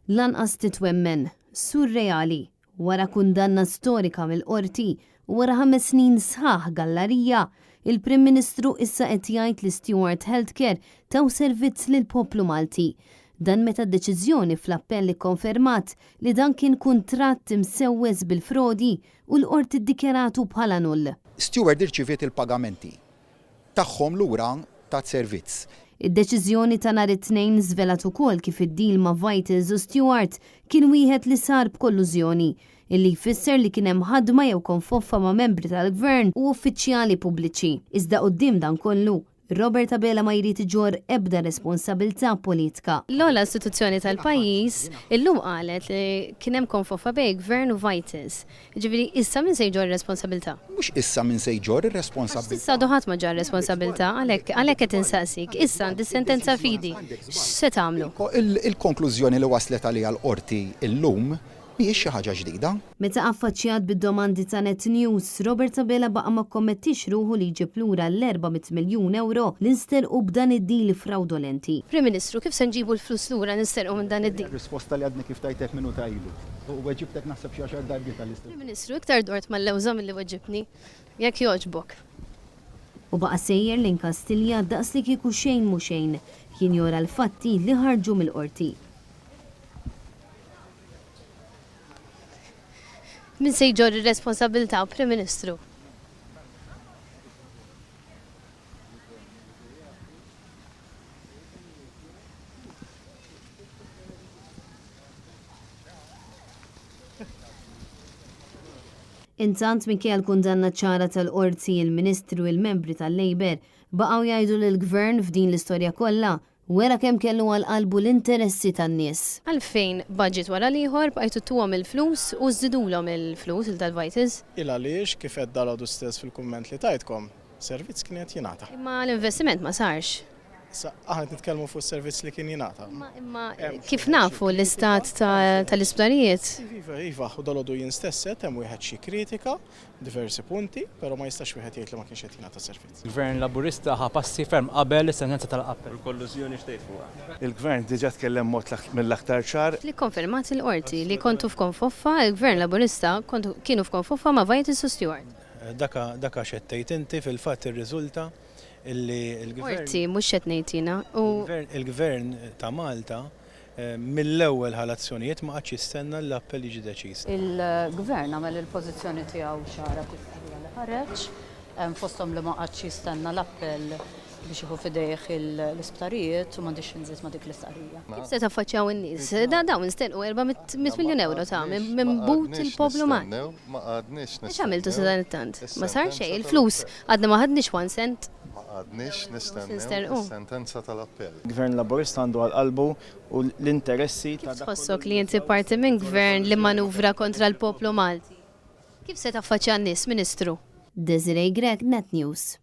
Lanqas titwemmen, surreali, wara kundanna storika mill-qorti u wara 5 snin sħaħ gallerija, il-Prim Ministru issa qed jgħid li Stewart Healthcare taw servizz lill-poplu Malti. Dan meta d-deċiżjoni fl-appell ikkonfermat li dan kien kuntratt imsewweż bil-frodi u l-qorti ddikjaratu bħala null. Stewart irċiviet il-pagamenti tagħhom lura tat-servizz. Id-deċiżjoni ta' nhar it-tnejn żvelat ukoll kif id-deal ma' Vitis u Stewart kien wieħed li sar b'kollużjoni, illi jfisser li kien hemm ħadma jew konfoffa ma' membri tal-gvern u uffiċjali pubbliċi. Iżda quddiem dan kollu, Robert Abela ma jrid iġor ebda responsabilità politika. L-ogħla istituzzjoni tal-pajjiż illum qalet li kien hemm konfoffa bejn gvern u Vitis. Ġifieri issa min se jġor responsabilità? Mhux issa min se jġor ir-responsabilità. Issa ħadd ma ġar responsabilità għalhekk qed insaqsik. Issa għandi sentenza fidi. X'se tagħmlu? Il-konklużjoni li waslet għalija l-qorti illum mhijiex xi ħaġa ġdida. Meta affaċċjat bid-domandi ta' Net News, Robert Abela baqa' ma kommettix ruħu li jġib lura l-400 miljun euro li nsterqu b'dan id-deal fraudolenti. Prim Ministru, kif se nġibu l-flus lura nisterqu minn dan id-deal? Risposta li għadni kif tajtek minuta ilu. U weġibtek naħseb xi 10 darbi tal-istat. Prim Ministru, iktar dort mal-lewża milli weġibni. Jekk jogħġbok. U baqa' sejjer lejn Kastilja daqs li kieku xejn mhu xejn, kien jora l-fatti li ħarġu mill-qorti. Min se jġor ir-responsabilità, Prim Ministru? Intant minkejja l-kundanna ċara tal-qorti il-Ministru il-membri tal-Labor baqgħu jgħidu lill-Gvern f'din l-istorja kollha wera kemm kellu għal-qalbu l-interessi tan-nies. Għalfejn budget wara liħor bqajtu tuhom il-flus u żidulhom il-flus tal-Vitis? Il għaliex kif qed dalodu stess fil-kumment li tajtkom, servizz kien qed jingħata. Imma l-investiment ma sarx. Aħna nitkellmu fuq servizz li kien jingħata. Imma kif nafu l-istat tal-isptarijiet? Iva, u dalodu jien stesset hemm wieħed xi kritika, diversi punti, però ma jistax wieħed jgħid li ma kienx qed jingħata servizz. Il-Gvern Laburista ħa passi ferm qabel is-sentenza tal-qappell. Il-kollużjoni xtejt fuqha. Il-Gvern diġà tkellem mod mill-aktar ċar. Li konfermat il-qorti li kontu f'konfoffa, il-Gvern Laburista kienu f'konfoffa ma' Vitis u Stewart. Daka xettejt inti fil-fatt ir-riżulta illi l-Gvern. Qorti mhux qed ngħidina. Il-Gvern ta' Malta mill-ewwel ħalazzjonijiet ma qadx jistenna l-appell jiġi deċiż. Il-Gvern għamel il-pożizzjoni tiegħu ċara fis-sirja li ħareġ, fosthom li ma qadx jistenna l-appell biex jieħu fidejh l-isptarijiet u m'għandix inżid ma' dik l-istqarrija. Kif se taffaċċjaw in-nies? Dawn nistenqu 400 miljun euro ta' minn but il-poplu Malti. Ma għadniex X'għamiltu sa dan it-tant? Ma sar xejn, il-flus għadna ma ħadniex 1 cent. Ma għadniex nistennew is-sentenza tal-appell. Il-Gvern Laburista għandu għal-qalbu u l-interessi ta' Kif tħossok li inti parti minn gvern li manuvra kontra l-poplu Malti? Kif se taffaċċja n-nies, Ministru? Desiree Grek, Net News.